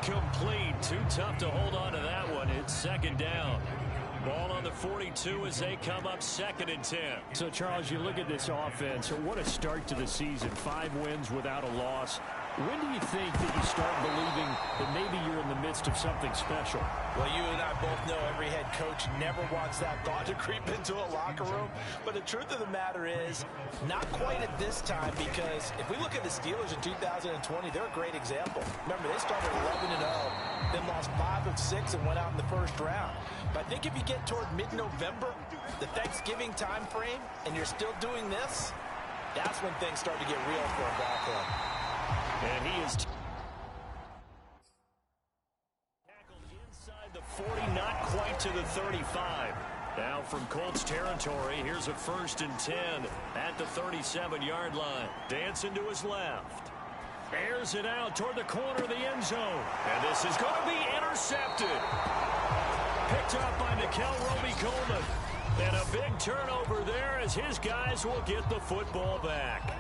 Incomplete. Too tough to hold on to that one. It's second down. Ball on the 42 as they come up 2nd and 10. So, Charles, you look at this offense. What a start to the season. 5 wins without a loss. When do you think that you start believing that maybe you're in the midst of something special? Well, you and I both know every head coach never wants that thought to creep into a locker room. But the truth of the matter is, not quite at this time, because if we look at the Steelers in 2020, they're a great example. Remember, they started 11-0, then lost 5 of 6 and went out in the first round. But I think if you get toward mid-November, the Thanksgiving time frame, and you're still doing this, that's when things start to get real for a ball club. And he is tackled inside the 40, not quite to the 35. Now from Colts territory, here's a 1st and 10 at the 37-yard line. Dancing to his left. Airs it out toward the corner of the end zone. And this is going to be intercepted. Picked up by Nikel Roby-Coleman. And a big turnover there as his guys will get the football back.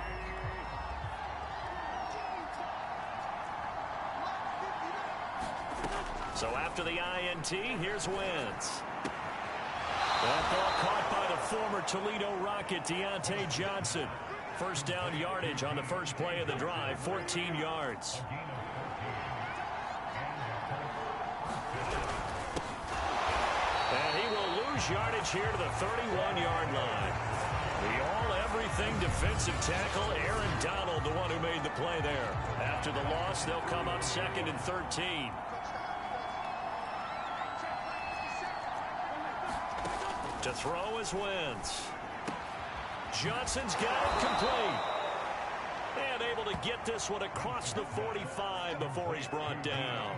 So after the INT, here's Wentz. That ball caught by the former Toledo Rocket, Deontay Johnson. First down yardage on the first play of the drive, 14 yards. And he will lose yardage here to the 31-yard line. The all-everything defensive tackle, Aaron Donald, the one who made the play there. After the loss, they'll come up 2nd and 13. To throw is Wentz. Johnson's got it complete. And able to get this one across the 45 before he's brought down.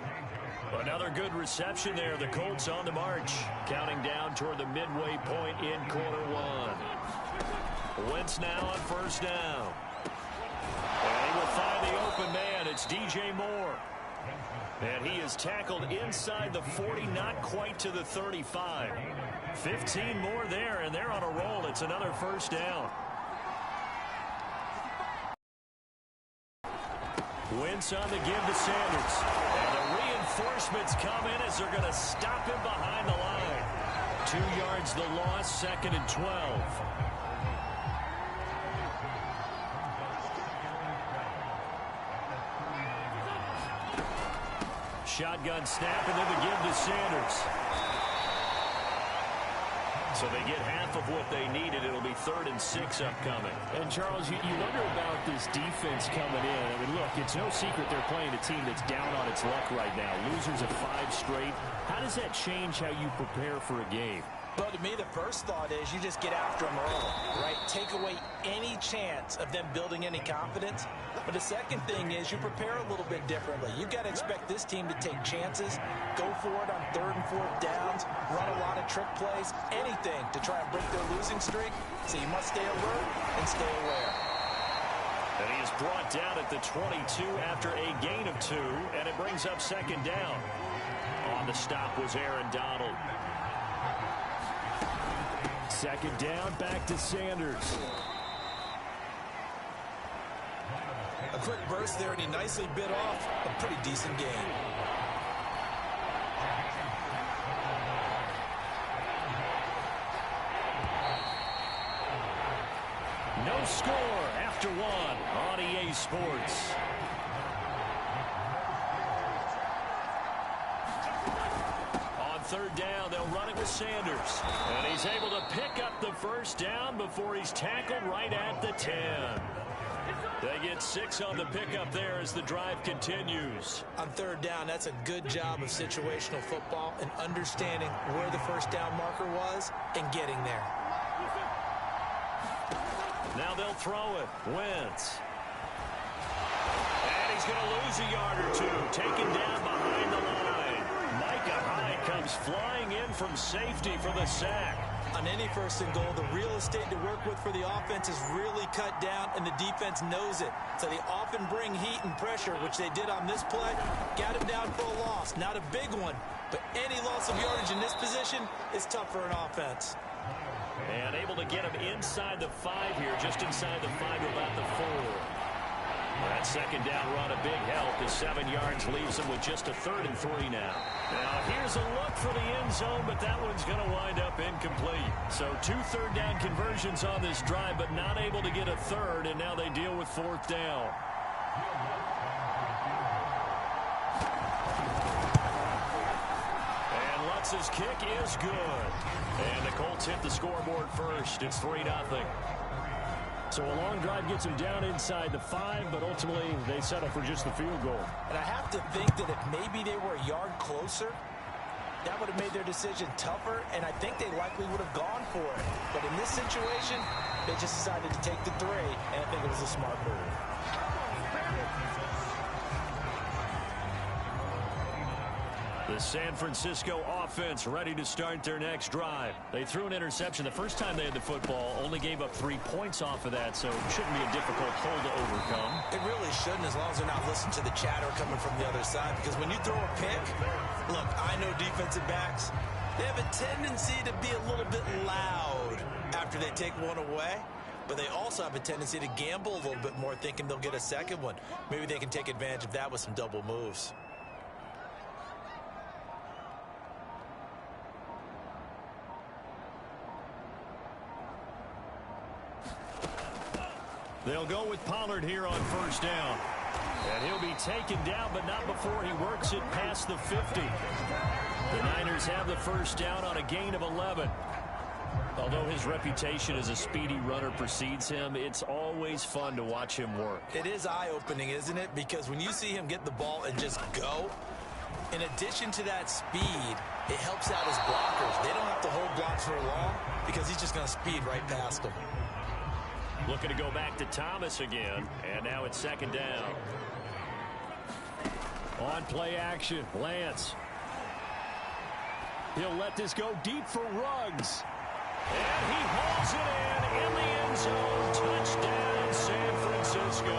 Another good reception there. The Colts on the march. Counting down toward the midway point in quarter 1. Wentz now on 1st down. And he will find the open man. It's DJ Moore. And he is tackled inside the 40, not quite to the 35. 15 more there, and they're on a roll. It's another 1st down. Wentz on the give to Sanders. And the reinforcements come in as they're going to stop him behind the line. 2 yards the loss, 2nd and 12. Shotgun snap, and then the give to Sanders. So they get half of what they needed. It'll be 3rd and 6 upcoming. And, Charles, you wonder about this defense coming in. I mean, look, it's no secret they're playing a team that's down on its luck right now. Losers of 5 straight. How does that change how you prepare for a game? Well, to me, the first thought is you just get after them early, right? Take away any chance of them building any confidence. But the second thing is you prepare a little bit differently. You've got to expect this team to take chances, go for it on 3rd and 4th downs, run a lot of trick plays, anything to try and break their losing streak. So you must stay alert and stay aware. And he is brought down at the 22 after a gain of 2, and it brings up 2nd down. On the stop was Aaron Donald. 2nd down, back to Sanders. A quick burst there, and he nicely bit off a pretty decent gain. No score after 1 on EA Sports. On 3rd down, they'll run it with Sanders. And he's able to pick up the 1st down before he's tackled right at the 10. They get 6 on the pickup there as the drive continues. On 3rd down, that's a good job of situational football and understanding where the 1st down marker was and getting there. Now they'll throw it. Wentz. And he's going to lose a yard or 2. Taken down behind the line. Micah Hyde comes flying in from safety for the sack. On any 1st and goal, the real estate to work with for the offense is really cut down, and the defense knows it. So they often bring heat and pressure, which they did on this play. Got him down for a loss. Not a big one, but any loss of yardage in this position is tough for an offense. And able to get him inside the 5 here, just inside the 5 to about the 4. That's second down run a big help. The 7 yards leaves them with just a 3rd and 3 now. Now here's a look for the end zone, but that one's going to wind up incomplete. So 2 third-down conversions on this drive, but not able to get a third, and now they deal with 4th down. And Lutz's kick is good. And the Colts hit the scoreboard first. It's 3-0. So a long drive gets them down inside the 5, but ultimately they settle for just the field goal. And I have to think that if maybe they were a yard closer, that would have made their decision tougher, and I think they likely would have gone for it. But in this situation, they just decided to take the 3, and I think it was a smart move. The San Francisco offense ready to start their next drive. They threw an interception the first time they had the football, only gave up 3 points off of that, so it shouldn't be a difficult hole to overcome. It really shouldn't, as long as they're not listening to the chatter coming from the other side, because when you throw a pick, look, I know defensive backs, they have a tendency to be a little bit loud after they take one away, but they also have a tendency to gamble a little bit more, thinking they'll get a second one. Maybe they can take advantage of that with some double moves. They'll go with Pollard here on 1st down. And he'll be taken down, but not before he works it past the 50. The Niners have the 1st down on a gain of 11. Although his reputation as a speedy runner precedes him, it's always fun to watch him work. It is eye-opening, isn't it? Because when you see him get the ball and just go, in addition to that speed, it helps out his blockers. They don't have to hold blocks for long because he's just going to speed right past them. Looking to go back to Thomas again, and now it's 2nd down. On play action, Lance. He'll let this go deep for Ruggs. And he hauls it in the end zone. Touchdown, San Francisco.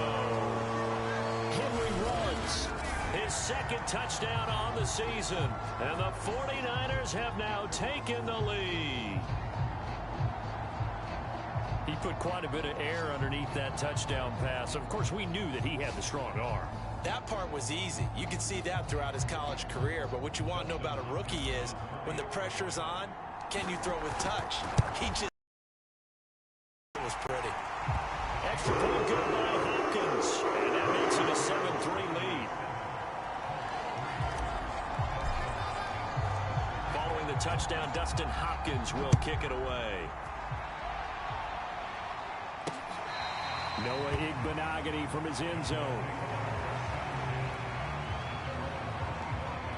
Henry Ruggs, his 2nd touchdown on the season. And the 49ers have now taken the lead. He put quite a bit of air underneath that touchdown pass. Of course, we knew that he had the strong arm. That part was easy. You could see that throughout his college career. But what you want to know about a rookie is when the pressure's on, can you throw with touch? He just was pretty. Extra point good by Hopkins. And that makes it a 7-3 lead. Following the touchdown, Dustin Hopkins will kick it away. Noah Igbenogany from his end zone.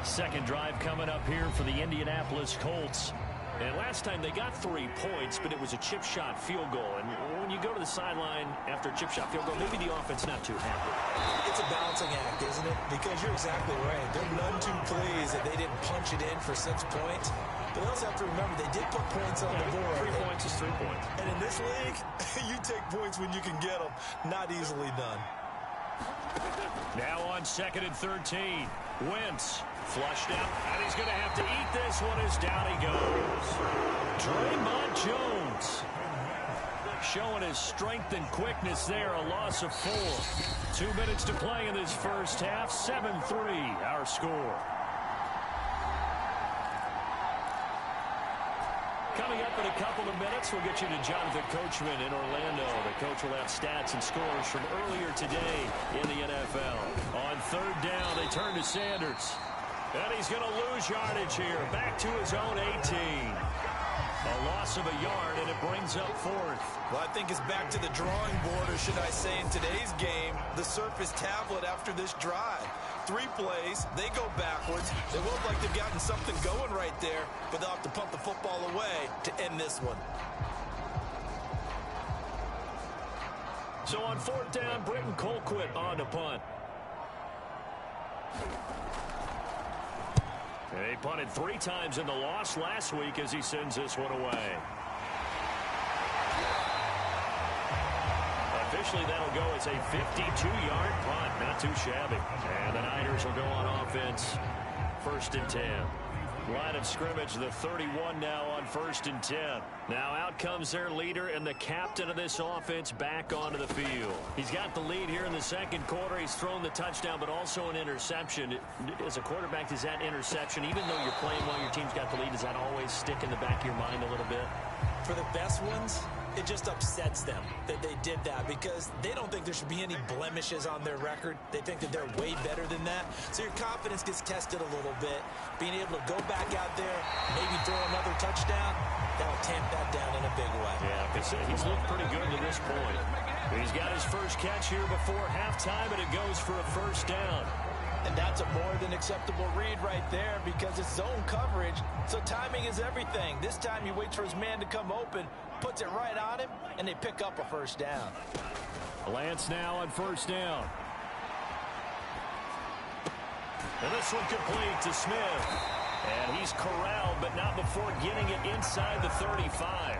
2nd drive coming up here for the Indianapolis Colts. And last time they got 3 points, but it was a chip shot field goal. And when you go to the sideline after a chip shot field goal, maybe the offense not too happy. It's a balancing act, isn't it? Because you're exactly right. They're none too pleased that they didn't punch it in for 6 points. But they also have to remember they did put points on the board. 3 points is 3 points. And in this league, you take points when you can get them. Not easily done. Now on 2nd and 13. Wentz flushed out, and he's going to have to eat this one as down he goes. Draymond Jones showing his strength and quickness there, a loss of 4. 2 minutes to play in this first half, 7-3 our score. Coming up in a couple of minutes, we'll get you to Jonathan Coachman in Orlando. The coach will have stats and scores from earlier today in the NFL. On 3rd down, they turn to Sanders. And he's going to lose yardage here. Back to his own 18. A loss of a yard, and it brings up 4th. Well, I think it's back to the drawing board, or should I say in today's game, the Surface tablet after this drive. 3 plays, they go backwards. They look like they've gotten something going right there, but they'll have to punt the football away to end this one. So on 4th down, Britton Colquitt on to punt. They punted 3 times in the loss last week as he sends this one away. Officially, that'll go as a 52-yard punt. Not too shabby. And the Niners will go on offense. 1st and 10. Line of scrimmage, the 31 now on 1st and 10. Now out comes their leader and the captain of this offense back onto the field. He's got the lead here in the second quarter. He's thrown the touchdown, but also an interception. As a quarterback, does that interception, even though you're playing while your team's got the lead, does that always stick in the back of your mind a little bit? For the best ones, it just upsets them that they did that because they don't think there should be any blemishes on their record. They think that they're way better than that. So your confidence gets tested a little bit. Being able to go back out there, maybe throw another touchdown, that'll tamp that down in a big way. Yeah, because he's looked pretty good to this point. He's got his first catch here before halftime, and it goes for a first down. And that's a more than acceptable read right there because it's zone coverage, so timing is everything. This time he waits for his man to come open, puts it right on him, and they pick up a first down. Lance now on first down. And this one complete to Smith. And he's corralled, but not before getting it inside the 35.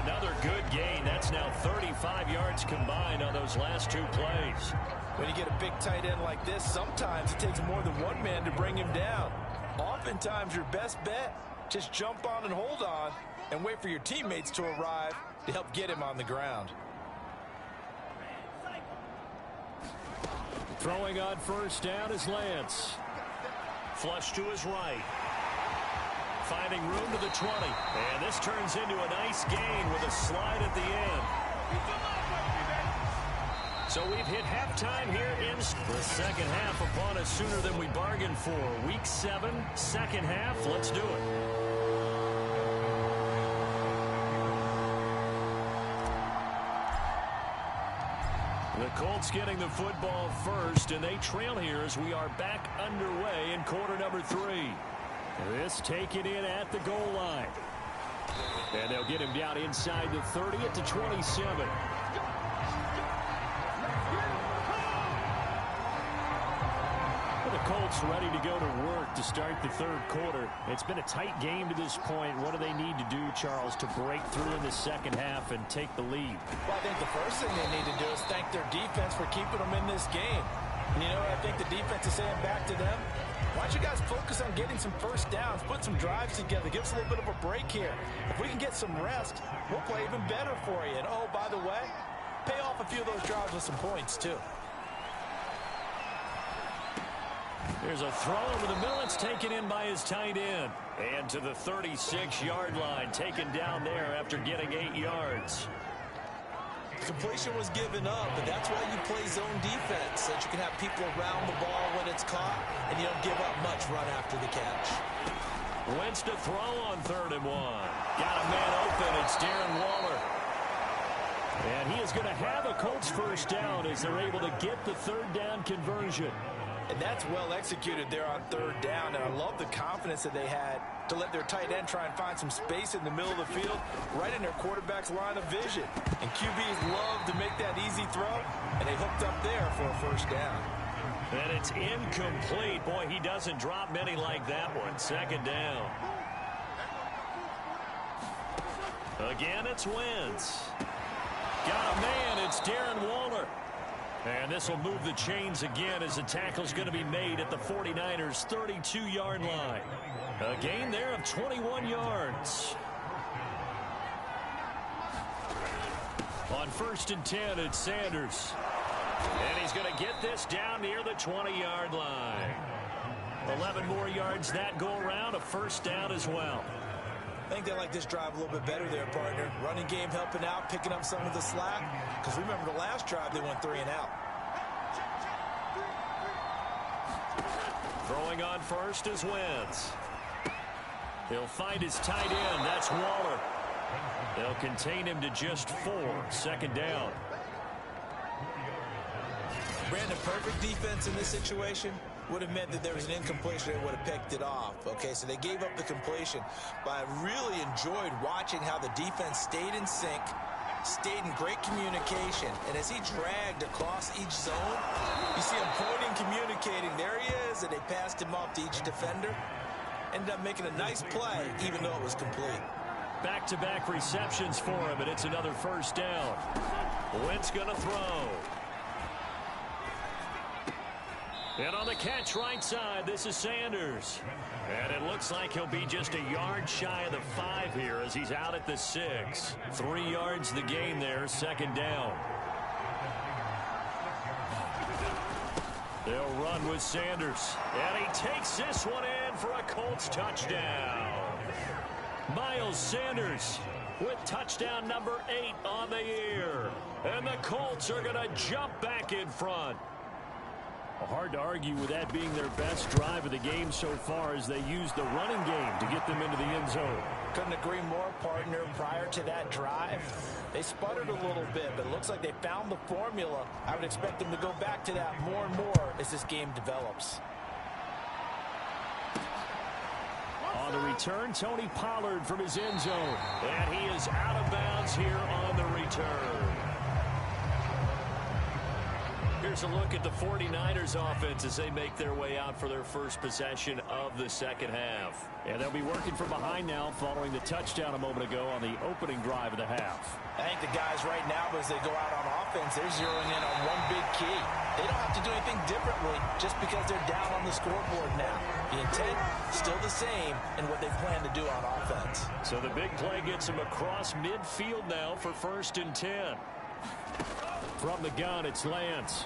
Another good gain. That's now 35 yards combined on those last two plays. When you get a big tight end like this, sometimes it takes more than one man to bring him down. Oftentimes, your best bet, just jump on and hold on and wait for your teammates to arrive to help get him on the ground. Throwing on first down is Lance. Flush to his right. Finding room to the 20. And this turns into a nice gain with a slide at the end. So we've hit halftime here in the second half upon us sooner than we bargained for. Week 7, second half. Let's do it. The Colts getting the football first, and they trail here as we are back underway in quarter number 3. This taken in at the goal line. And they'll get him down inside the 30 at the 27. The Colts ready to go to work to start the third quarter. It's been a tight game to this point. What do they need to do, Charles, to break through in the second half and take the lead? Well, I think the first thing they need to do is thank their defense for keeping them in this game. And you know what I think the defense is saying back to them? Why don't you guys focus on getting some first downs, put some drives together, give us a little bit of a break here. If we can get some rest, we'll play even better for you. And, oh, by the way, pay off a few of those drives with some points, too. There's a throw over the middle. It's taken in by his tight end. And to the 36-yard line, taken down there after getting 8 yards. Completion was given up, but that's why you play zone defense, so that you can have people around the ball when it's caught, and you don't give up much run after the catch. Wentz to throw on 3rd and 1. Got a man open. It's Darren Waller. And he is going to have a Colts first down as they're able to get the third down conversion. And that's well executed there on 3rd down, and I love the confidence that they had to let their tight end try and find some space in the middle of the field, right in their quarterback's line of vision. And QBs love to make that easy throw, and they hooked up there for a first down. And it's incomplete. Boy, he doesn't drop many like that one. 2nd down. Again, it's Wentz. Got a man. It's Darren Waller. And this will move the chains again as the tackle's going to be made at the 49ers' 32-yard line. A gain there of 21 yards. On 1st and 10, it's Sanders. And he's going to get this down near the 20-yard line. 11 more yards that go around, a first down as well. I think they like this drive a little bit better there, partner. Running game helping out, picking up some of the slack. Because remember the last drive, they went 3 and out. Throwing on first is Wentz. He'll find his tight end. That's Waller. They'll contain him to just 4. 2nd down. Brandon, perfect defense in this situation would have meant that there was an incompletion and would have picked it off. Okay, so they gave up the completion. But I really enjoyed watching how the defense stayed in sync, stayed in great communication. And as he dragged across each zone, you see him pointing, communicating. There he is, and they passed him off to each defender. Ended up making a nice play, even though it was complete. Back-to-back receptions for him, and it's another first down. Wentz going to throw. And on the catch right side, this is Sanders. And it looks like he'll be just a yard shy of the 5 here as he's out at the 6. 3 yards the gain there, second down. They'll run with Sanders. And he takes this one in for a Colts touchdown. Miles Sanders with touchdown number 8 on the year. And the Colts are going to jump back in front. Hard to argue with that being their best drive of the game so far as they used the running game to get them into the end zone. Couldn't agree more, partner. Prior to that drive, they sputtered a little bit, but it looks like they found the formula. I would expect them to go back to that more and more as this game develops. On the return, Tony Pollard from his end zone. And he is out of bounds here on the return. Here's a look at the 49ers offense as they make their way out for their first possession of the second half. And they'll be working from behind now following the touchdown a moment ago on the opening drive of the half. I think the guys right now, as they go out on offense, they're zeroing in on one big key. They don't have to do anything differently just because they're down on the scoreboard now. The intent still the same in what they plan to do on offense. So the big play gets them across midfield now for 1st and 10. From the gun, it's Lance.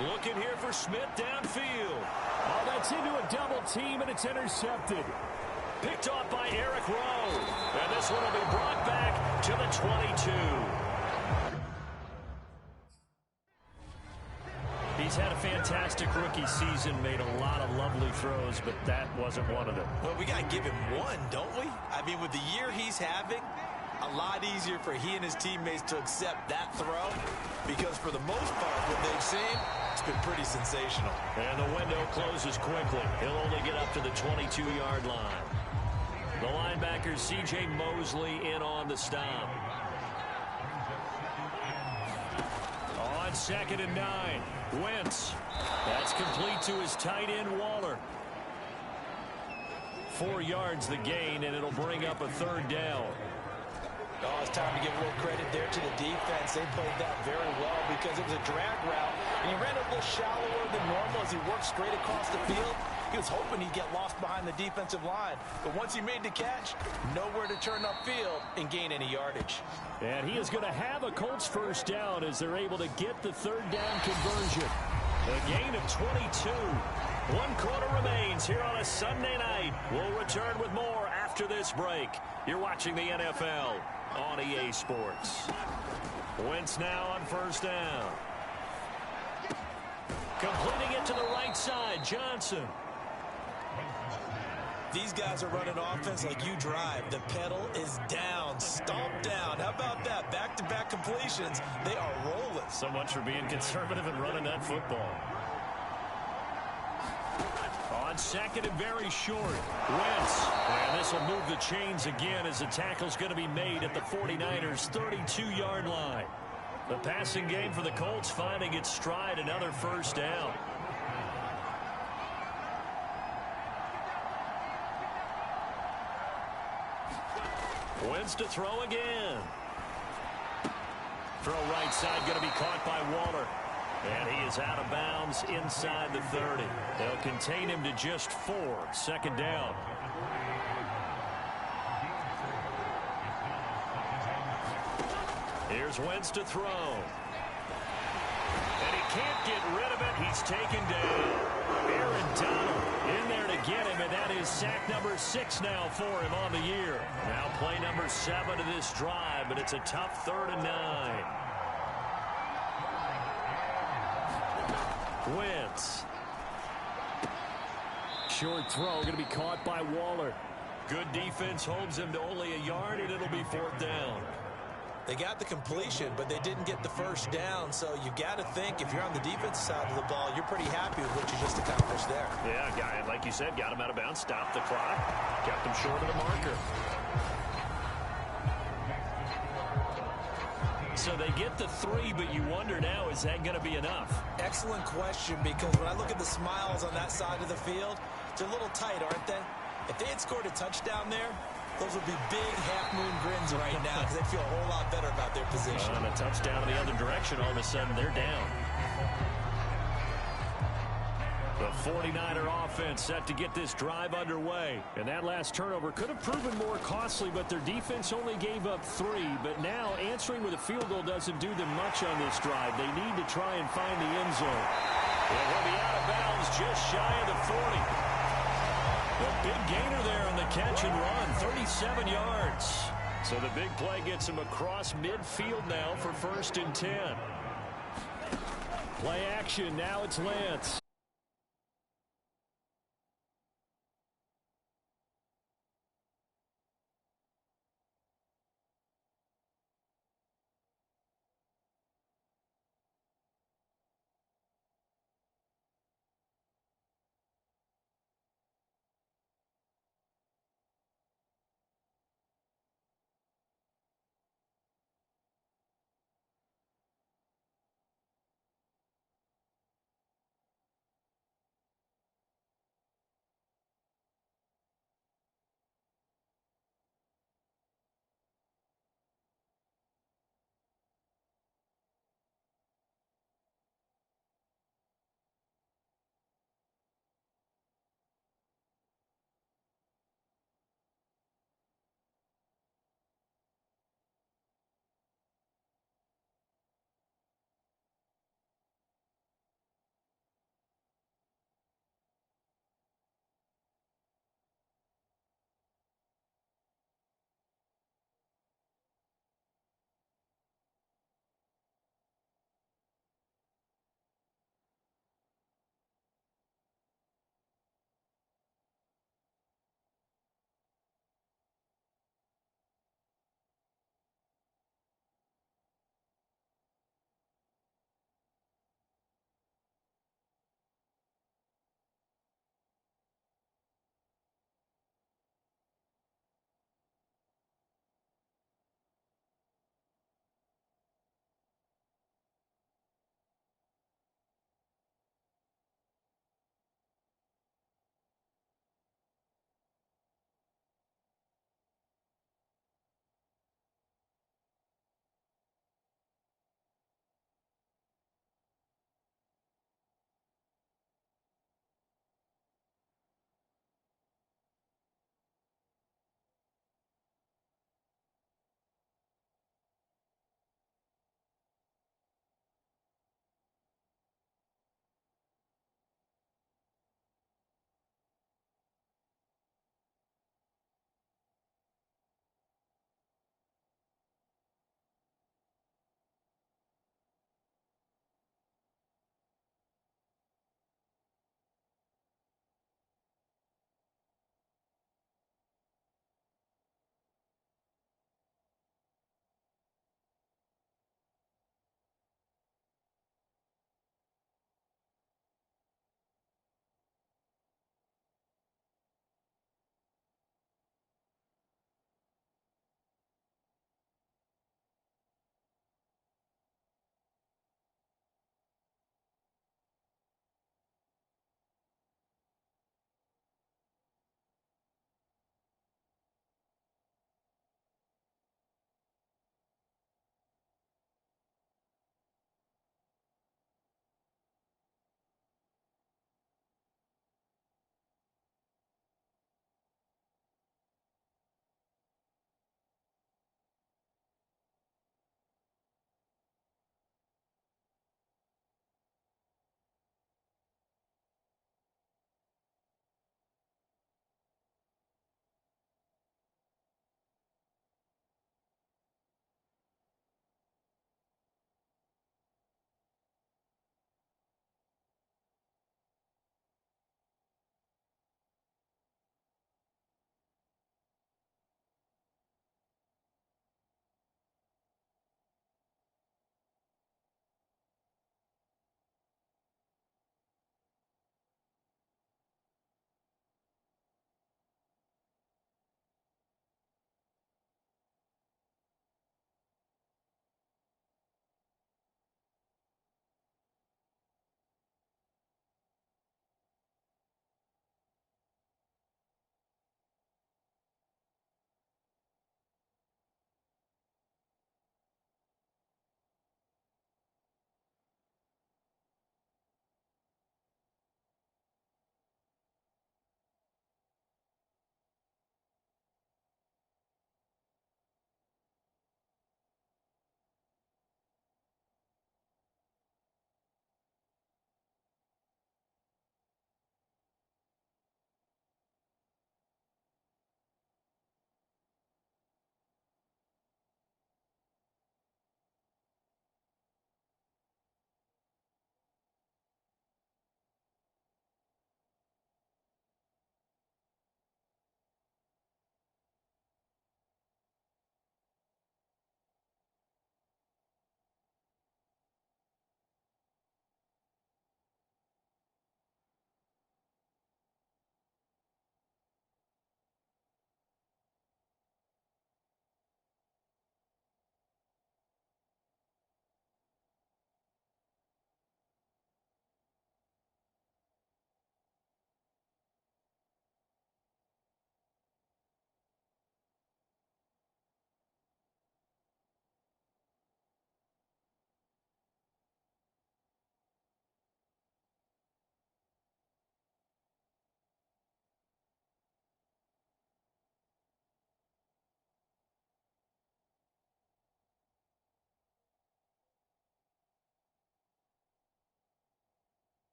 Looking here for Smith downfield. Oh, that's into a double team, and it's intercepted. Picked off by Eric Rowe. And this one will be brought back to the 22. He's had a fantastic rookie season, made a lot of lovely throws, but that wasn't one of them. Well, we got to give him one, don't we? I mean, with the year he's having, a lot easier for he and his teammates to accept that throw because for the most part, what they've seen, it's been pretty sensational. And the window closes quickly. He'll only get up to the 22-yard line. The linebacker, C.J. Mosley, in on the stop. On 2nd and 9, Wentz. That's complete to his tight end, Waller. 4 yards the gain, and it'll bring up a 3rd down. Oh, it's time to give a little credit there to the defense. They played that very well because it was a drag route, and he ran a little shallower than normal as he worked straight across the field. He was hoping he'd get lost behind the defensive line, but once he made the catch, nowhere to turn upfield and gain any yardage. And he is going to have a Colts 1st down as they're able to get the 3rd down conversion. A gain of 22. 1 quarter remains here on a Sunday night. We'll return with more after this break. You're watching the NFL on EA Sports. Wentz now on 1st down. Completing it to the right side, Johnson. These guys are running offense like you drive. The pedal is down, stomp down. How about that? Back-to-back completions. They are rolling. So much for being conservative and running that football. On 2nd and very short, Wentz. And this will move the chains again as the tackle's going to be made at the 49ers' 32-yard line. The passing game for the Colts finding its stride, another 1st down. Wentz to throw again. Throw right side going to be caught by Waller. And he is out of bounds inside the 30. They'll contain him to just 4. 2nd down. Here's Wentz to throw. And he can't get rid of it. He's taken down. Aaron Donald in there to get him, and that is sack number 6 now for him on the year. Now play number 7 of this drive, but it's a tough 3rd and 9. Wentz. Short throw going to be caught by Waller. Good defense holds him to only a yard, and it'll be 4th down. They got the completion, but they didn't get the 1st down. So you got to think if you're on the defensive side of the ball, you're pretty happy with what you just accomplished there. Yeah, guy, like you said, got him out of bounds, stopped the clock, kept him short of the marker. So they get the 3, but you wonder now, is that going to be enough? Excellent question, because when I look at the smiles on that side of the field, they're a little tight, aren't they? If they had scored a touchdown there, those would be big half-moon grins right now because they feel a whole lot better about their position. On a touchdown in the other direction, all of a sudden they're down. The 49er offense set to get this drive underway. And that last turnover could have proven more costly, but their defense only gave up 3. But now answering with a field goal doesn't do them much on this drive. They need to try and find the end zone. It will be out of bounds just shy of the 40. The big gainer there on the catch and run, 37 yards. So the big play gets him across midfield now for 1st and 10. Play action. Now it's Lance.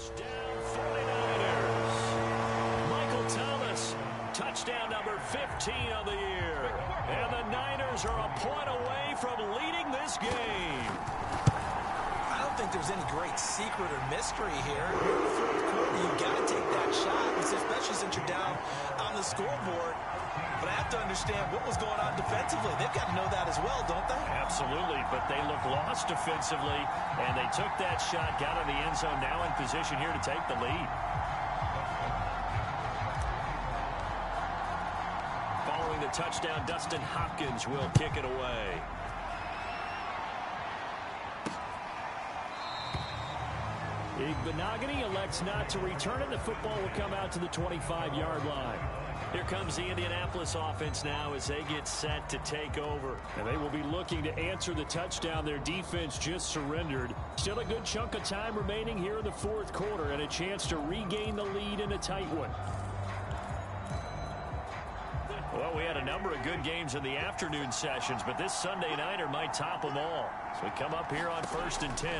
Touchdown 49ers. Michael Thomas, touchdown number 15 of the year. And the Niners are a point away from leading this game. I don't think there's any great secret or mystery here. You're in the fourth quarter. You've got to take that shot, especially since you're down on the scoreboard. But I have to understand what was going on defensively. They've got to know that as well, don't they? Absolutely, but they look lost defensively, and they took that shot, got in the end zone, now in position here to take the lead. Following the touchdown, Dustin Hopkins will kick it away. Igbenogany elects not to return it. The football will come out to the 25-yard line. Here comes the Indianapolis offense now as they get set to take over. And they will be looking to answer the touchdown. Their defense just surrendered. Still a good chunk of time remaining here in the fourth quarter and a chance to regain the lead in a tight one. Well, we had a number of good games in the afternoon sessions, but this Sunday nighter might top them all. So we come up here on 1st and 10.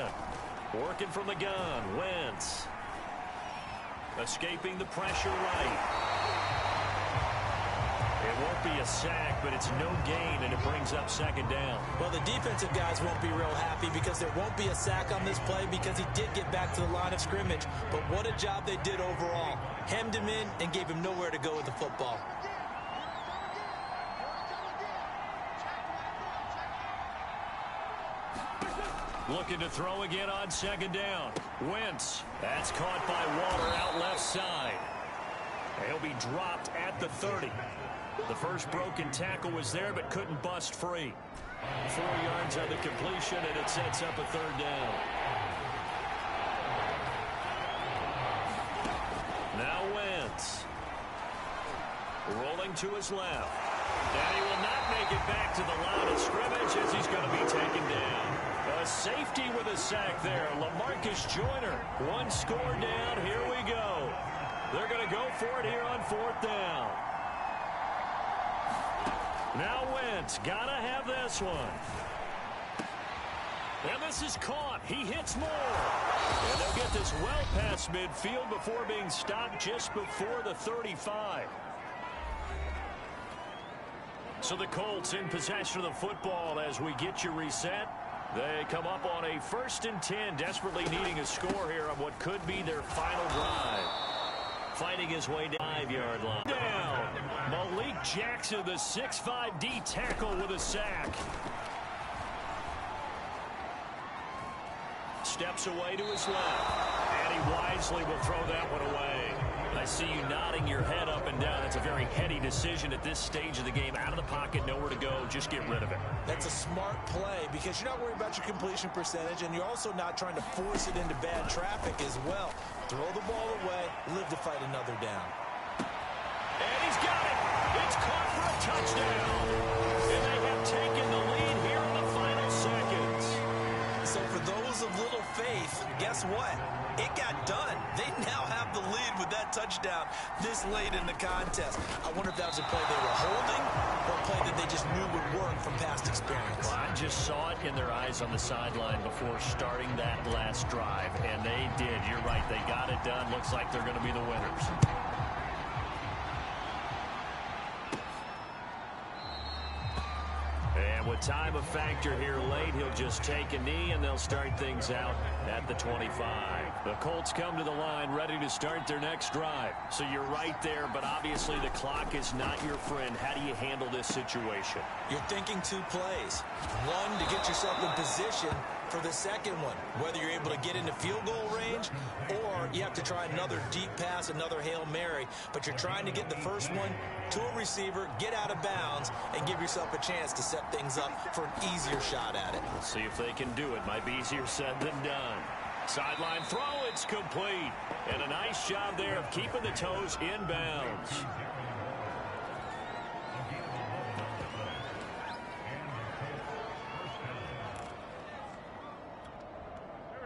Working from the gun, Wentz. Escaping the pressure right. It won't be a sack, but it's no gain, and it brings up 2nd down. Well, the defensive guys won't be real happy because there won't be a sack on this play because he did get back to the line of scrimmage. But what a job they did overall. Hemmed him in and gave him nowhere to go with the football. Looking to throw again on 2nd down. Wentz. That's caught by Waller out left side. He'll be dropped at the 30. The first broken tackle was there but couldn't bust free. 4 yards on the completion, and it sets up a 3rd down. Now Wentz. Rolling to his left. And he will not make it back to the line of scrimmage as he's going to be taken down. A safety with a sack there. LaMarcus Joyner. One score down. Here we go. They're going to go for it here on 4th down. Now Wentz. Got to have this one. And this is caught. He hits more. And they'll get this well past midfield before being stopped just before the 35. So the Colts in possession of the football as we get you reset. They come up on a 1st and 10, desperately needing a score here on what could be their final drive. Fighting his way to the 5-yard line. Down. Malik Jackson, the 6'5" D tackle with a sack. Steps away to his left. And he wisely will throw that one away. I see you nodding your head up and down. It's a very heady decision at this stage of the game. Out of the pocket, nowhere to go. Just get rid of it. That's a smart play because you're not worried about your completion percentage, and you're also not trying to force it into bad traffic as well. Throw the ball away, live to fight another down. And he's got it. It's caught for a touchdown. And they have taken the lead here in the final seconds. So for those of little faith, guess what? It got done. They now have the lead with that touchdown this late in the contest. I wonder if that was a play they were holding or a play that they just knew would work from past experience. Well, I just saw it in their eyes on the sideline before starting that last drive, and they did. You're right. They got it done. Looks like they're going to be the winners. And with time a factor here late, he'll just take a knee, and they'll start things out at the 25. The Colts come to the line ready to start their next drive. So you're right there, but obviously the clock is not your friend. How do you handle this situation? You're thinking 2 plays. One, to get yourself in position for the second one, whether you're able to get into field goal range or you have to try another deep pass, another Hail Mary, but you're trying to get the first one to a receiver, get out of bounds, and give yourself a chance to set things up for an easier shot at it. Let's see if they can do it. Might be easier said than done. Sideline throw, it's complete. And a nice job there of keeping the toes in bounds.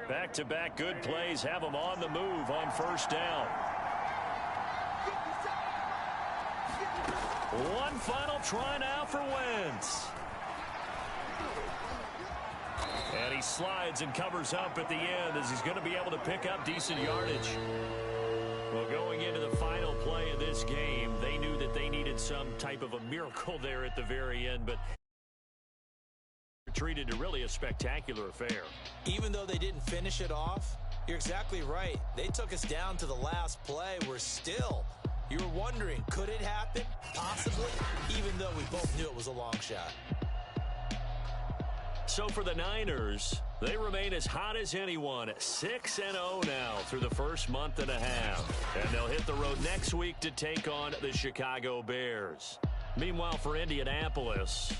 Back-to-back good plays have them on the move on 1st down. One final try now for Wentz. And he slides and covers up at the end as he's going to be able to pick up decent yardage. Well, going into the final play of this game, they knew that they needed some type of a miracle there at the very end, but treated to really a spectacular affair. Even though they didn't finish it off, you're exactly right. They took us down to the last play. You were wondering, could it happen? Possibly, even though we both knew it was a long shot. So for the Niners, they remain as hot as anyone, 6-0 now through the first month and a half. And they'll hit the road next week to take on the Chicago Bears. Meanwhile, for Indianapolis,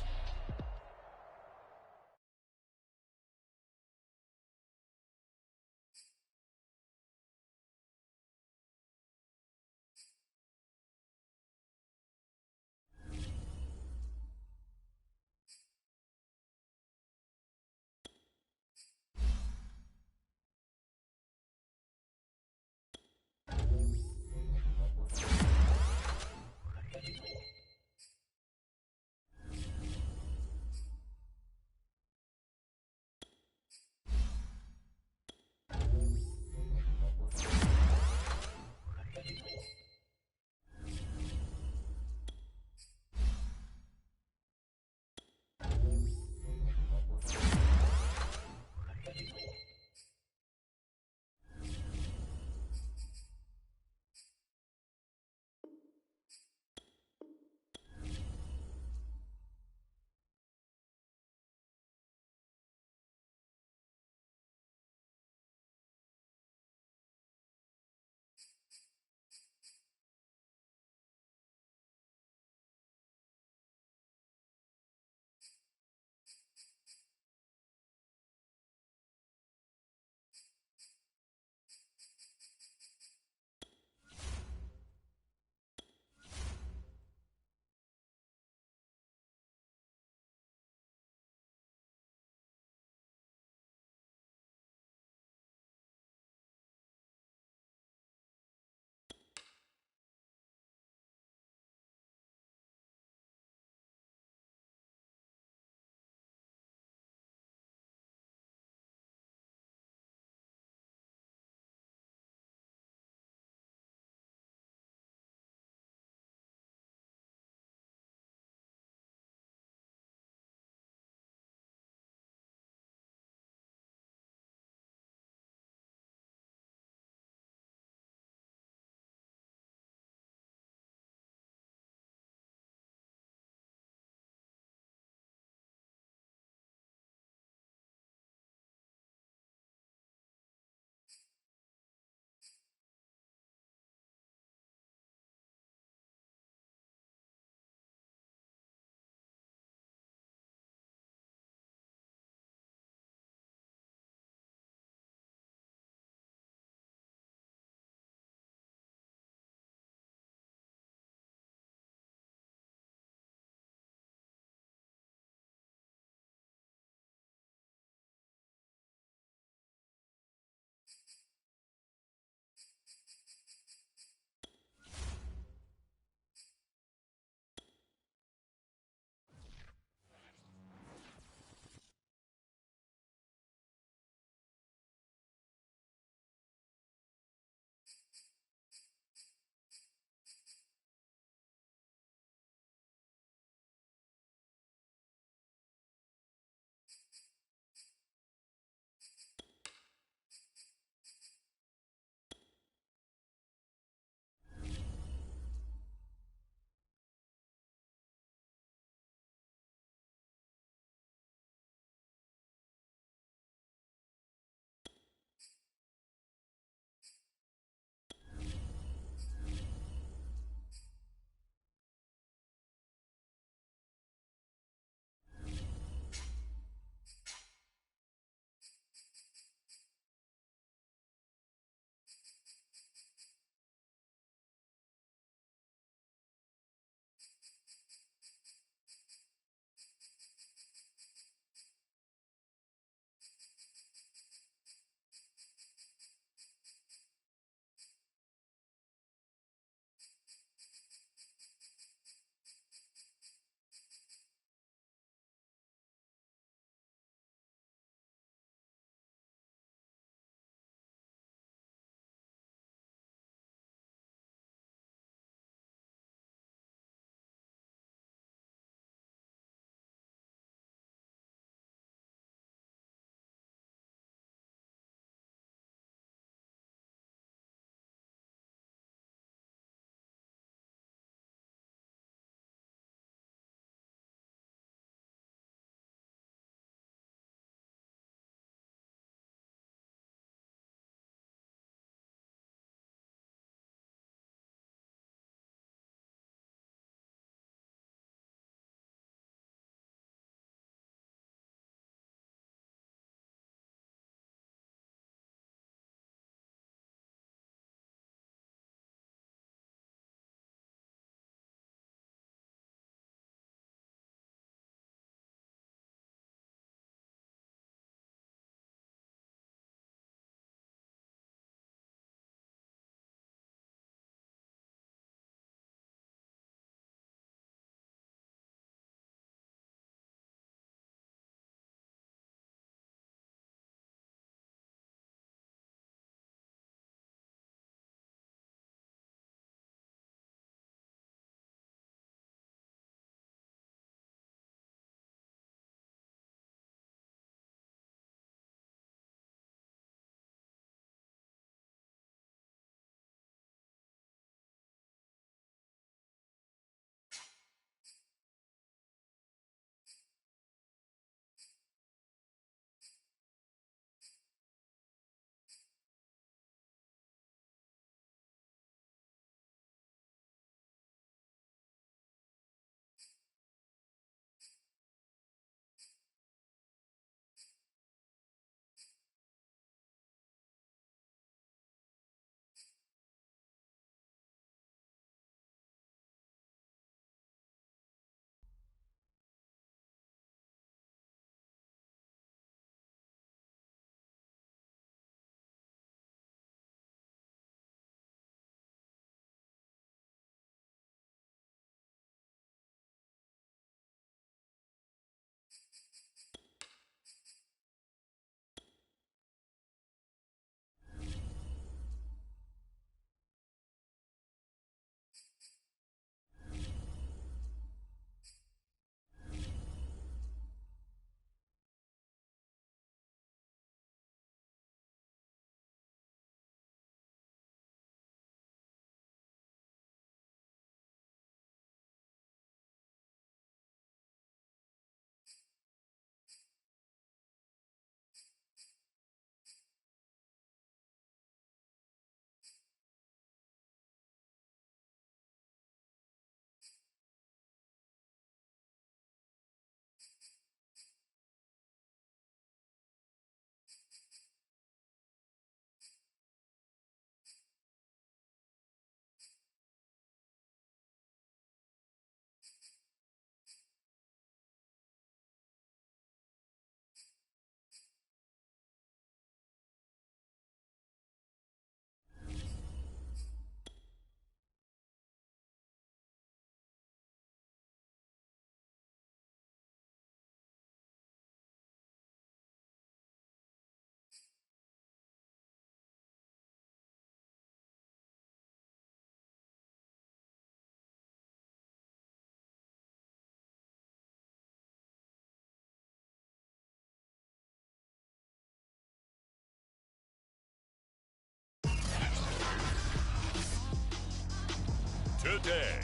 today.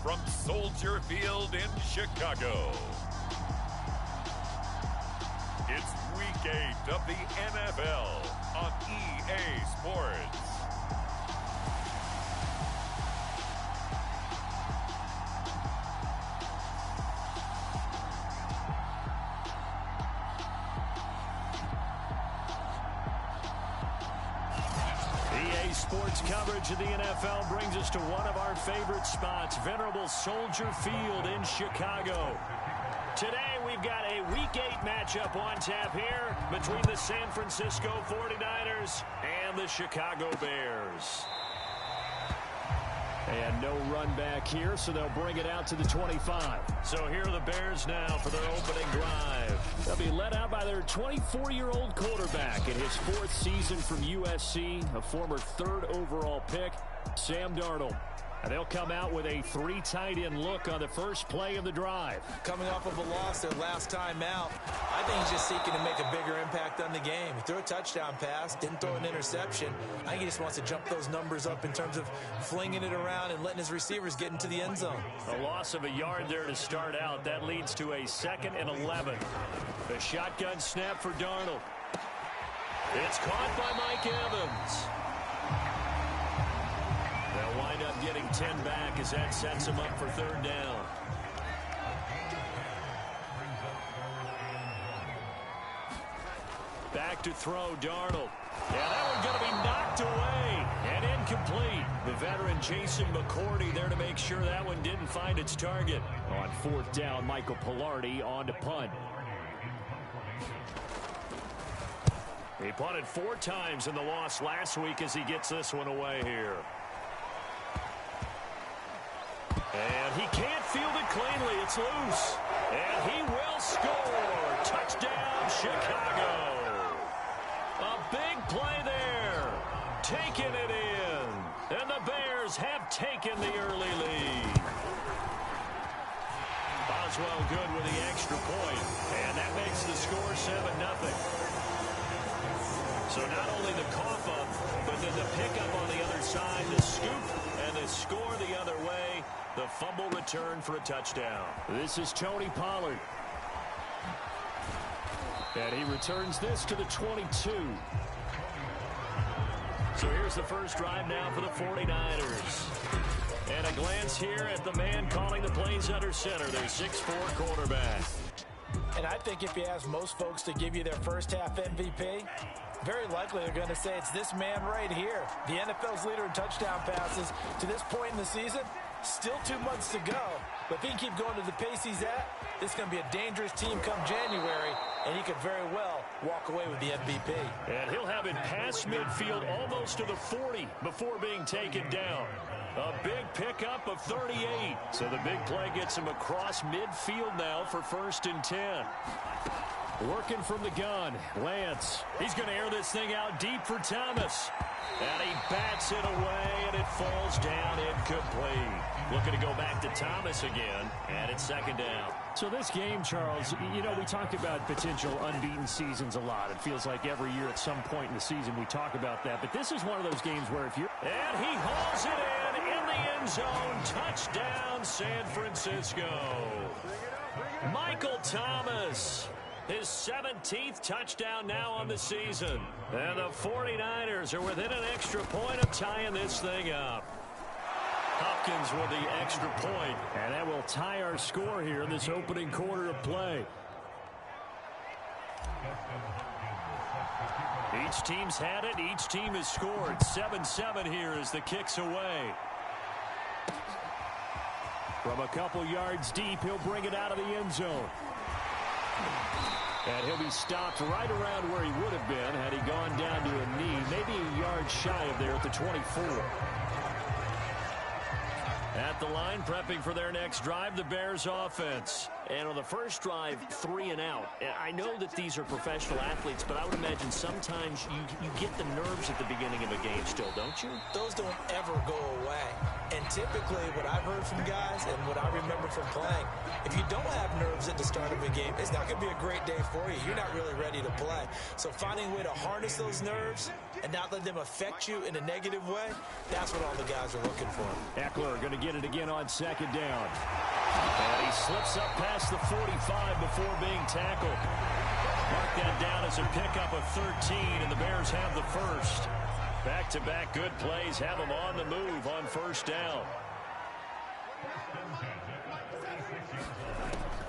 From Soldier Field in Chicago, it's Week 8 of the NFL on EA Sports. EA Sports coverage of the NFL brings us to one of our favorite spots, venerable Soldier Field in Chicago. Today we've got a Week 8 matchup on tap here between the San Francisco 49ers and the Chicago Bears. And no run back here, so they'll bring it out to the 25. So here are the Bears now for their opening drive. They'll be led out by their 24-year-old quarterback in his 4th season from USC, a former 3rd overall pick, Sam Darnold. And they'll come out with a 3 tight end look on the first play of the drive. Coming off of a loss their last time out, I think he's just seeking to make a bigger impact on the game. He threw a touchdown pass, didn't throw an interception. I think he just wants to jump those numbers up in terms of flinging it around and letting his receivers get into the end zone. A loss of a yard there to start out. That leads to a 2nd and 11. The shotgun snap for Darnold. It's caught by Mike Evans. They'll wind up getting 10 back as that sets them up for 3rd down. Back to throw, Darnold. Yeah, that one's going to be knocked away and incomplete. The veteran Jason McCourty there to make sure that one didn't find its target. On 4th down, Michael Pilardi on to punt. He punted 4 times in the loss last week as he gets this one away here. And he can't field it cleanly. It's loose. And he will score. Touchdown, Chicago. A big play there. Taking it in. And the Bears have taken the early lead. Boswell good with the extra point. And that makes the score 7-0. So not only the cough up, but then the pickup on the other side, the scoop, and the score the other way. The fumble return for a touchdown. This is Tony Pollard. And he returns this to the 22. So here's the first drive now for the 49ers. And a glance here at the man calling the plays under center, their 6'4" quarterback. And I think if you ask most folks to give you their first half MVP, very likely they're going to say it's this man right here. The NFL's leader in touchdown passes to this point in the season. Still 2 months to go. But if he can keep going to the pace he's at, this is going to be a dangerous team come January, and he could very well walk away with the MVP. And he'll have it past midfield almost to the 40 before being taken down. A big pickup of 38. So the big play gets him across midfield now for 1st and 10. Working from the gun, Lance. He's going to air this thing out deep for Thomas. And he bats it away, and it falls down incomplete. Looking to go back to Thomas again, and it's 2nd down. So this game, Charles, you know, we talk about potential unbeaten seasons a lot. It feels like every year at some point in the season we talk about that. But this is one of those games where if you're... And he hauls it in the end zone. Touchdown, San Francisco. Michael Thomas. His 17th touchdown now on the season. And the 49ers are within an extra point of tying this thing up. Hopkins with the extra point. And that will tie our score here in this opening quarter of play. Each team's had it. Each team has scored. 7-7 here as the kick's away. From a couple yards deep, he'll bring it out of the end zone. And he'll be stopped right around where he would have been had he gone down to a knee, maybe a yard shy of there at the 24. At the line, prepping for their next drive, the Bears offense. And on the first drive, 3 and out. I know that these are professional athletes, but I would imagine sometimes you get the nerves at the beginning of a game still, don't you? Those don't ever go away. And typically what I've heard from guys and what I remember from playing, if you don't have nerves at the start of a game, it's not going to be a great day for you. You're not really ready to play. So finding a way to harness those nerves and not let them affect you in a negative way, that's what all the guys are looking for. Eckler going to get it again on second down. And he slips up past the 45 before being tackled. Mark that down as a pickup of 13, and the Bears have the first. Back-to-back good plays have them on the move on first down.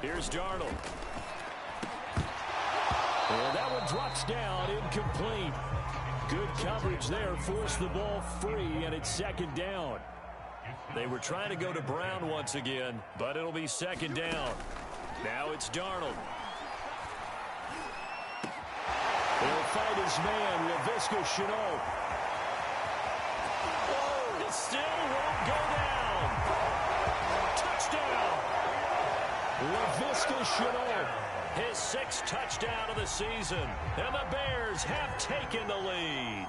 Here's Darnold. And that one drops down, incomplete. Good coverage there, forced the ball free, and it's second down. They were trying to go to Brown once again, but it'll be second down. Now it's Darnold. He'll fight his man, Laviska Shenault. Oh, it still won't go down. Touchdown. Laviska Shenault. His 6th touchdown of the season. And the Bears have taken the lead.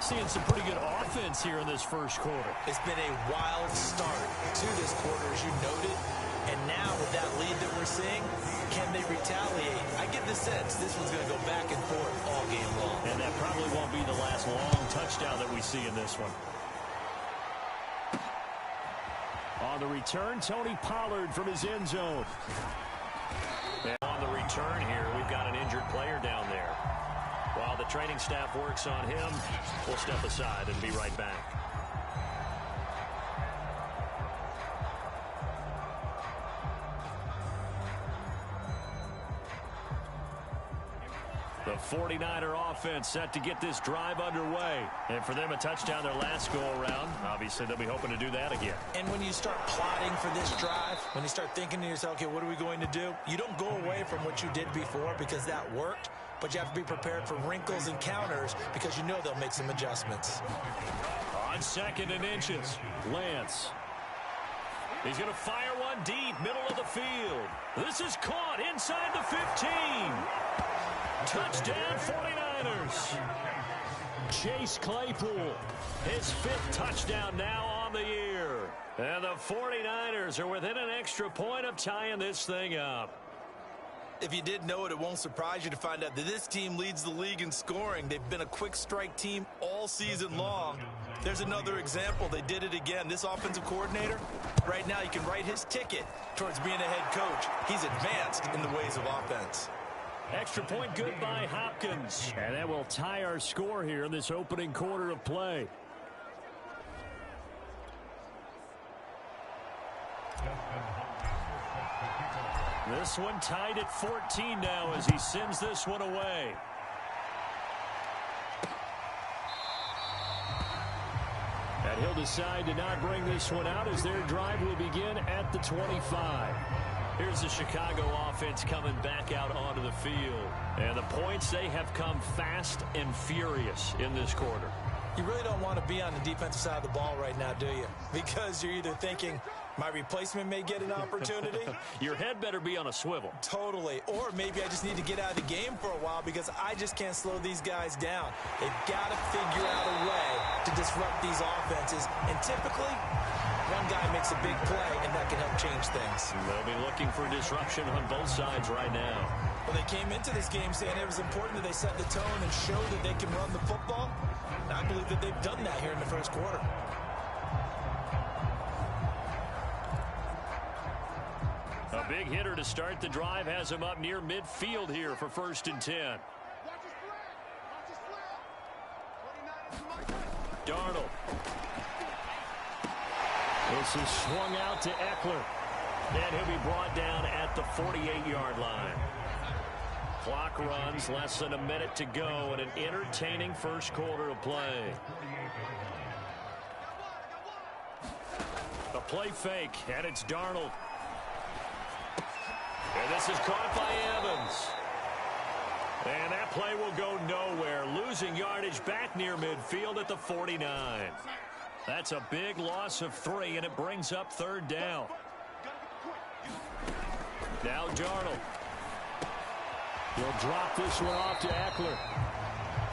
Seeing some pretty good offense here in this first quarter. It's been a wild start to this quarter, as you noted. And now with that lead that we're seeing, can they retaliate? I get the sense this one's going to go back and forth all game long. And that probably won't be the last long touchdown that we see in this one. On the return, Tony Pollard from his end zone. And on the return here, we've got an injured player down there. While the training staff works on him, we'll step aside and be right back. The 49er offense set to get this drive underway. And for them, a touchdown their last go-around. Obviously, they'll be hoping to do that again. And when you start plotting for this drive, when you start thinking to yourself, okay, what are we going to do? You don't go away from what you did before because that worked. But you have to be prepared for wrinkles and counters because you know they'll make some adjustments. On 2nd and inches, Lance. He's going to fire one deep, middle of the field. This is caught inside the 15. Touchdown 49ers. Chase Claypool, his 5th touchdown now on the year. And the 49ers are within an extra point of tying this thing up. If you did know it, it won't surprise you to find out that this team leads the league in scoring. They've been a quick strike team all season long. There's another example. They did it again. This offensive coordinator, right now you can write his ticket towards being a head coach. He's advanced in the ways of offense. Extra point good by Hopkins. And that will tie our score here in this opening quarter of play. This one tied at 14 now as he sends this one away. And he'll decide to not bring this one out as their drive will begin at the 25. Here's the Chicago offense coming back out onto the field. And the points, they have come fast and furious in this quarter. You really don't want to be on the defensive side of the ball right now, do you? Because you're either thinking, my replacement may get an opportunity. Your head better be on a swivel. Totally. Or maybe I just need to get out of the game for a while because I just can't slow these guys down. They've got to figure out a way to disrupt these offenses. And typically, one guy makes a big play, and that can help change things. They'll be looking for disruption on both sides right now. Well, they came into this game saying it was important that they set the tone and show that they can run the football. And I believe that they've done that here in the first quarter. A big hitter to start the drive has him up near midfield here for 1st and 10. Darnold. This is swung out to Eckler. And he'll be brought down at the 48-yard line. Clock runs, less than a minute to go, and an entertaining first quarter of play. A play fake, and it's Darnold. And this is caught by Evans. And that play will go nowhere, losing yardage back near midfield at the 49. That's a big loss of 3, and it brings up 3rd down. Now Darnold. He'll drop this one off to Eckler.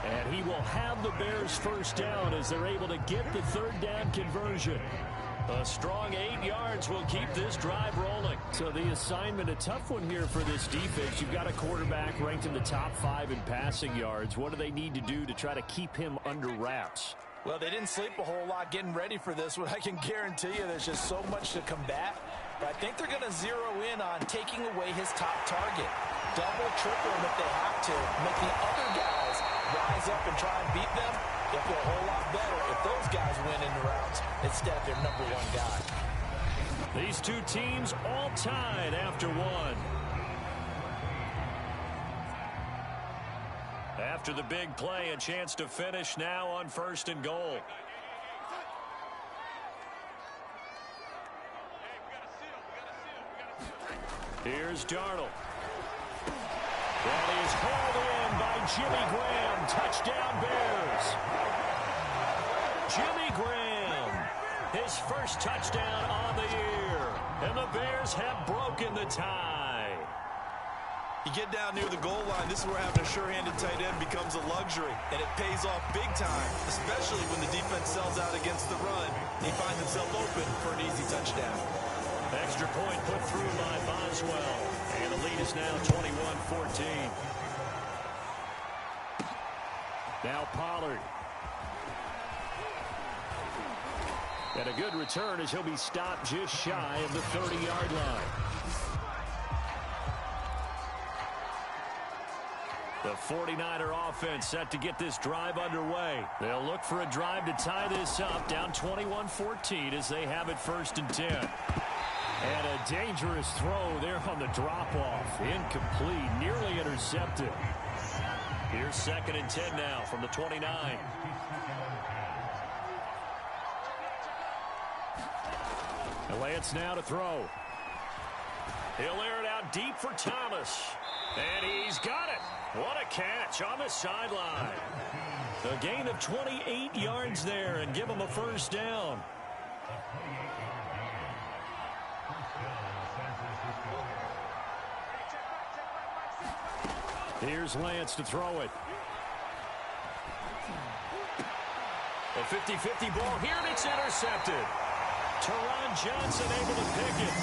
And he will have the Bears first down as they're able to get the third down conversion. A strong 8 yards will keep this drive rolling. So the assignment, a tough one here for this defense. You've got a quarterback ranked in the top 5 in passing yards. What do they need to do to try to keep him under wraps? Well, they didn't sleep a whole lot getting ready for this one. I can guarantee you there's just so much to combat. But I think they're going to zero in on taking away his top target. Double, triple him if they have to. Make the other guys rise up and try and beat them. They'll feel a whole lot better if those guys win in the routes instead of their number 1 guy. These two teams all tied after 1. After the big play, a chance to finish now on 1st and goal. Here's Darnold. That is hauled in by Jimmy Graham. Touchdown Bears. Jimmy Graham, his first touchdown on the year. And the Bears have broken the tie. You get down near the goal line, this is where having a sure-handed tight end becomes a luxury, and it pays off big time, especially when the defense sells out against the run. He finds himself open for an easy touchdown. Extra point put through by Boswell, and the lead is now 21-14. Now Pollard. And a good return as he'll be stopped just shy of the 30-yard line. The 49er offense set to get this drive underway. They'll look for a drive to tie this up, down 21-14 as they have it 1st and 10. And a dangerous throw there on the drop-off. Incomplete, nearly intercepted. Here's 2nd and 10 now from the 29. And Lance now to throw. He'll air it out deep for Thomas. And he's got it. What a catch on the sideline. A gain of 28 yards there and give him a first down. Here's Lance to throw it. A 50-50 ball here, and it's intercepted. Teron Johnson able to pick it.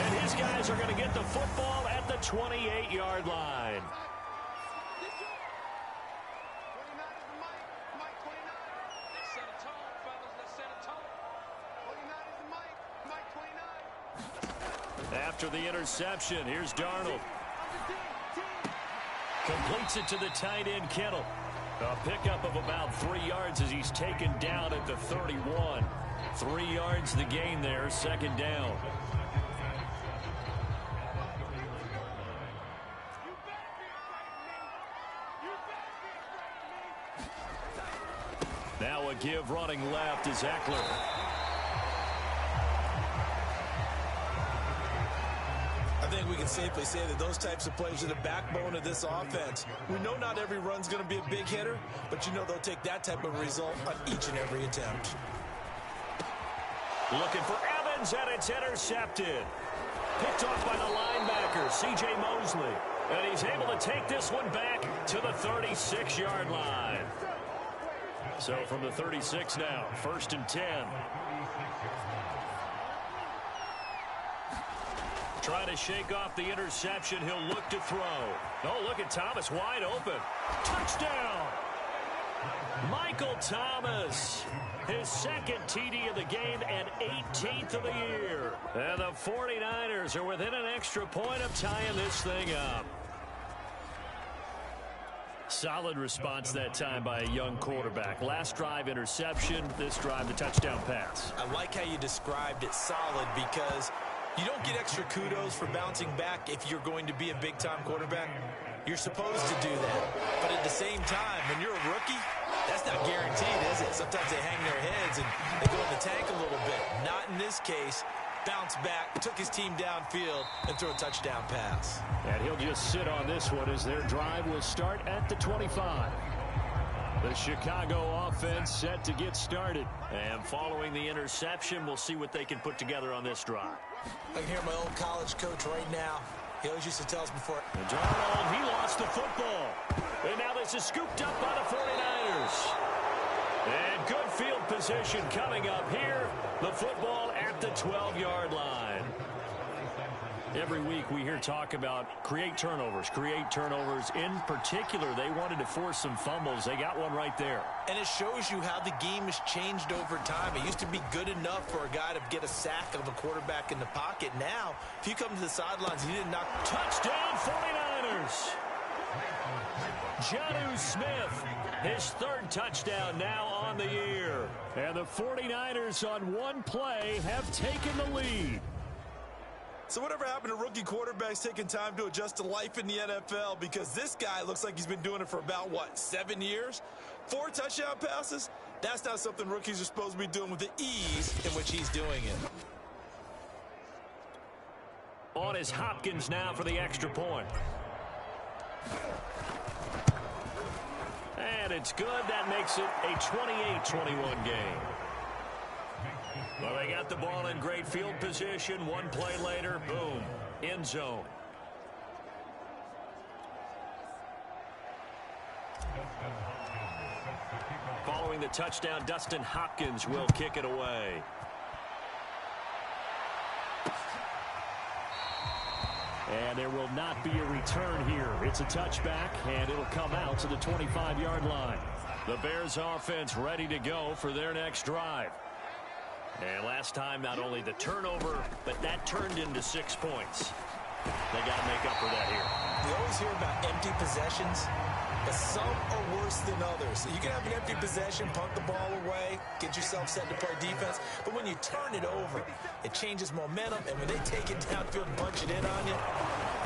And his guys are going to get the football at the 28-yard line. After the interception, here's Darnold. Completes it to the tight end, Kittle. A pickup of about 3 yards as he's taken down at the 31. 3 yards the gain there, 2nd down. Now a give running left is Eckler. I think we can safely say that those types of plays are the backbone of this offense. We know not every run's going to be a big hitter, but you know they'll take that type of result on each and every attempt. Looking for Evans, and it's intercepted. Picked off by the linebacker, C.J. Mosley. And he's able to take this one back to the 36-yard line. So from the 36 now, 1st and 10. Trying to shake off the interception. He'll look to throw. Oh, look at Thomas wide open. Touchdown! Michael Thomas. His 2nd TD of the game and 18th of the year. And the 49ers are within an extra point of tying this thing up. Solid response that time by a young quarterback. Last drive interception. This drive the touchdown pass. I like how you described it, solid, because you don't get extra kudos for bouncing back if you're going to be a big-time quarterback. You're supposed to do that. But at the same time, when you're a rookie, that's not guaranteed, is it? Sometimes they hang their heads and they go in the tank a little bit. Not in this case. Bounce back, took his team downfield, and threw a touchdown pass. And he'll just sit on this one as their drive will start at the 25. The Chicago offense set to get started. And following the interception, we'll see what they can put together on this drive. I can hear my old college coach right now. He always used to tell us before. And Darnold, he lost the football. And now this is scooped up by the 49ers. And good field position coming up here. The football at the 12-yard line. Every week we hear talk about create turnovers. In particular, they wanted to force some fumbles. They got one right there. And it shows you how the game has changed over time. It used to be good enough for a guy to get a sack of a quarterback in the pocket. Now, if you come to the sidelines, he didn't knock. Touchdown, 49ers. Jonnu Smith, his third touchdown now on the year. And the 49ers on one play have taken the lead. So whatever happened to rookie quarterbacks taking time to adjust to life in the NFL? Because this guy looks like he's been doing it for about, 7 years? 4 touchdown passes? That's not something rookies are supposed to be doing with the ease in which he's doing it. On is Hopkins now for the extra point. And it's good. That makes it a 28-21 game. Well, they got the ball in great field position. One play later, boom, end zone. Following the touchdown, Dustin Hopkins will kick it away. And there will not be a return here. It's a touchback, and it'll come out to the 25-yard line. The Bears offense ready to go for their next drive. And last time, not only the turnover, but that turned into 6 points. They got to make up for that here. We always hear about empty possessions, but some are worse than others. You can have an empty possession, punt the ball away, get yourself set to play defense, but when you turn it over, it changes momentum, and when they take it downfield and punch it in on you,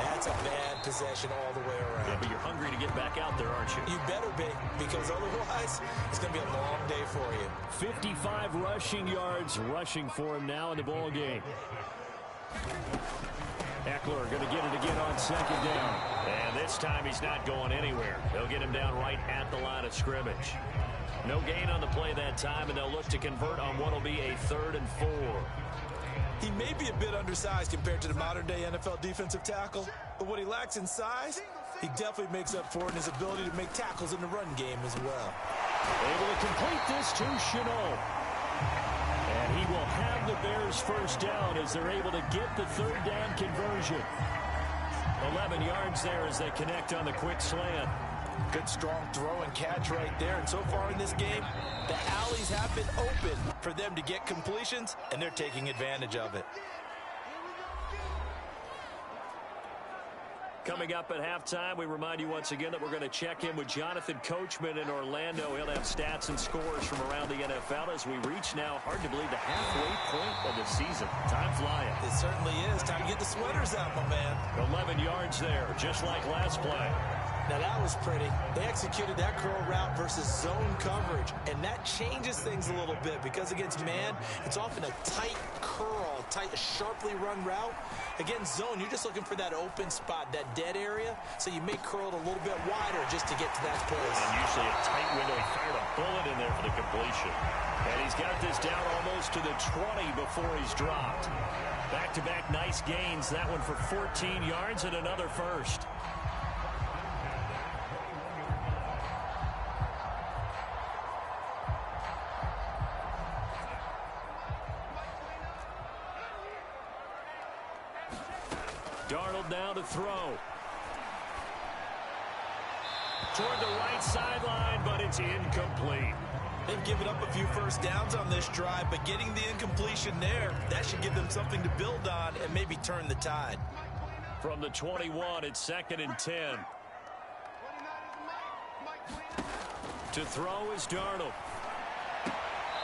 that's a bad possession all the way around. Yeah, but you're hungry to get back out there, aren't you? You better be, because otherwise, it's going to be a long day for you. 55 rushing yards rushing for him now in the ball game. Eckler going to get it again on second down. And this time he's not going anywhere. They'll get him down right at the line of scrimmage. No gain on the play that time, and they'll look to convert on what will be a 3rd and 4. He may be a bit undersized compared to the modern-day NFL defensive tackle, but what he lacks in size, he definitely makes up for it in his ability to make tackles in the run game as well. Able to complete this to Chenault. And he will have the Bears first down as they're able to get the 3rd down conversion. 11 yards there as they connect on the quick slant. Good strong throw and catch right there. And so far in this game, the alleys have been open for them to get completions, and they're taking advantage of it. Coming up at halftime, we remind you once again that we're going to check in with Jonathan Coachman in Orlando. He'll have stats and scores from around the NFL as we reach now, hard to believe, the halfway point of the season. Time flying. It certainly is. Time to get the sweaters out, my man. 11 yards there, just like last play. Now that was pretty. They executed that curl route versus zone coverage, and that changes things a little bit because against man, it's often a tight curl, sharply run route. Against zone, you're just looking for that open spot, that dead area, so you may curl it a little bit wider just to get to that place. And usually a tight window. He fired a bullet in there for the completion. And he's got this down almost to the 20 before he's dropped. Back-to-back nice gains. That one for 14 yards and another first. Darnold now to throw. Toward the right sideline, but it's incomplete. They've given up a few first downs on this drive, but getting the incompletion there, that should give them something to build on and maybe turn the tide. From the 21, it's 2nd and 10. To throw is Darnold.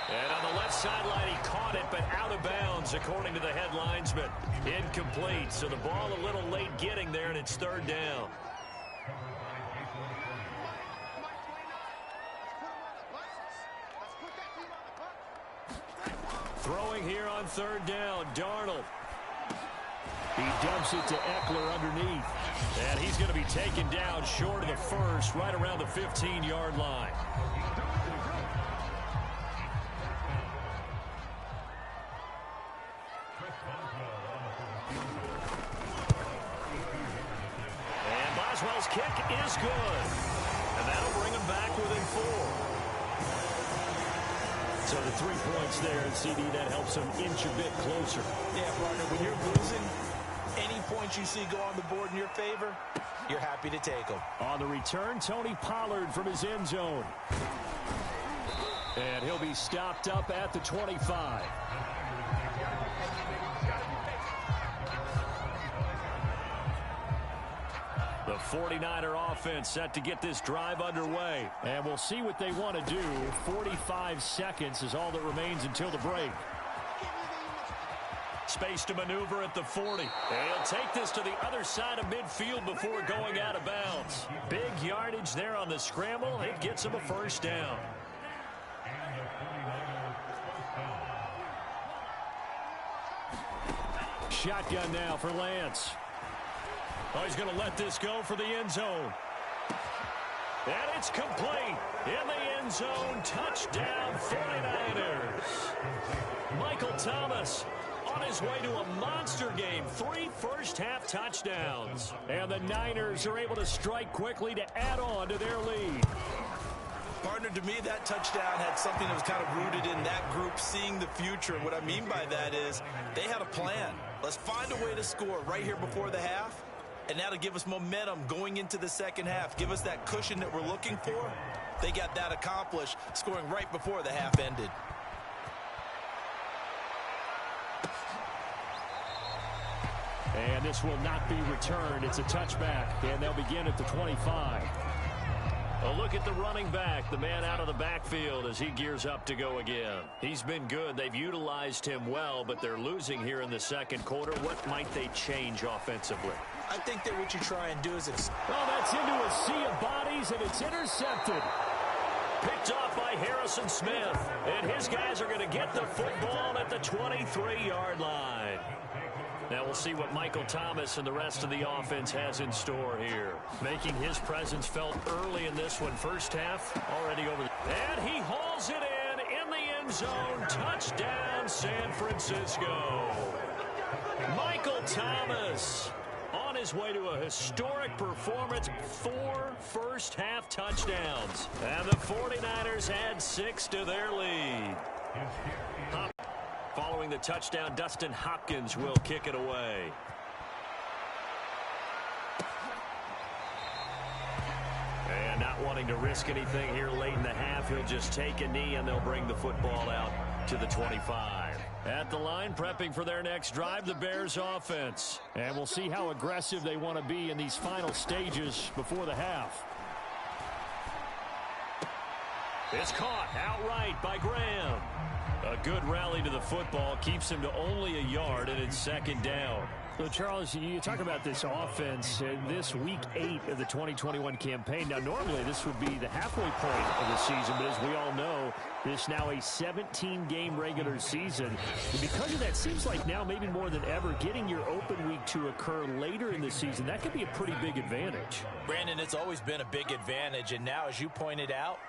And on the left sideline, he caught it, but out of bounds, according to the head linesman. Incomplete, so the ball a little late getting there, and it's 3rd down. Throwing here on 3rd down, Darnold. He dumps it to Eckler underneath. And he's going to be taken down short of the first, right around the 15-yard line. is good. And that'll bring them back within 4. So the 3 points there, and CD, that helps them inch a bit closer. Yeah, partner, when you're losing, any points you see go on the board in your favor, you're happy to take them. On the return, Tony Pollard from his end zone. And he'll be stopped up at the 25. The 49er offense set to get this drive underway. And we'll see what they want to do. 45 seconds is all that remains until the break. Space to maneuver at the 40. And he'll take this to the other side of midfield before going out of bounds. Big yardage there on the scramble. It gets him a first down. Shotgun now for Lance. Oh, he's going to let this go for the end zone. And it's complete. In the end zone, touchdown 49ers. Michael Thomas on his way to a monster game. 3 first-half touchdowns. And the Niners are able to strike quickly to add on to their lead. Partner, to me, that touchdown had something that was kind of rooted in that group seeing the future. And what I mean by that is they had a plan. Let's find a way to score right here before the half. And that'll give us momentum going into the second half. Give us that cushion that we're looking for. They got that accomplished, scoring right before the half ended. And this will not be returned. It's a touchback, and they'll begin at the 25. A look at the running back, the man out of the backfield as he gears up to go again. He's been good. They've utilized him well, but they're losing here in the second quarter. What might they change offensively? I think that what you try and do is... Oh, that's into a sea of bodies, and it's intercepted. Picked off by Harrison Smith. And his guys are going to get the football at the 23-yard line. Now we'll see what Michael Thomas and the rest of the offense has in store here. Making his presence felt early in this one. First half already over. And he hauls it in the end zone. Touchdown, San Francisco. Michael Thomas on his way to a historic performance. 4 first-half touchdowns. And the 49ers add 6 to their lead. Following the touchdown, Dustin Hopkins will kick it away. And not wanting to risk anything here late in the half, he'll just take a knee and they'll bring the football out to the 25. At the line, prepping for their next drive, the Bears offense. And we'll see how aggressive they want to be in these final stages before the half. It's caught outright by Graham. A good rally to the football keeps him to only a yard, and it's second down. So, Charles, you talk about this offense in this week 8 of the 2021 campaign. Now, normally this would be the halfway point of the season, but as we all know, this now a 17-game regular season. And because of that, seems like now maybe more than ever, getting your open week to occur later in the season, that could be a pretty big advantage. Brandon, it's always been a big advantage, and now, as you pointed out,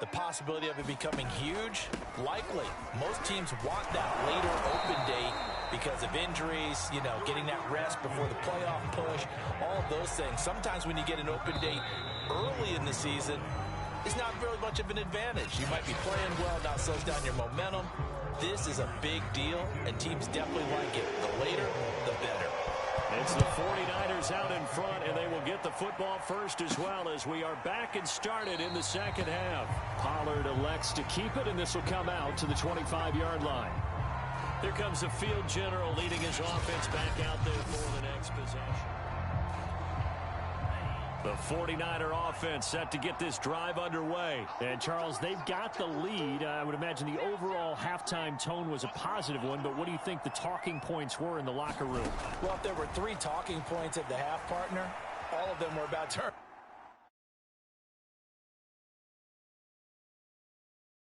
the possibility of it becoming huge, likely. Most teams want that later open date because of injuries, you know, getting that rest before the playoff push, all of those things. Sometimes when you get an open date early in the season, it's not really much of an advantage. You might be playing well, not slows down your momentum. This is a big deal, and teams definitely like it. The later, the better. It's the 49ers out in front, and they will get the football first as well as we are back and started in the second half. Pollard elects to keep it, and this will come out to the 25-yard line. Here comes the field general leading his offense back out there for the next possession. The 49er offense set to get this drive underway. And, Charles, they've got the lead. I would imagine the overall halftime tone was a positive one, but what do you think the talking points were in the locker room? Well, if there were 3 talking points at the half, partner, all of them were about turn.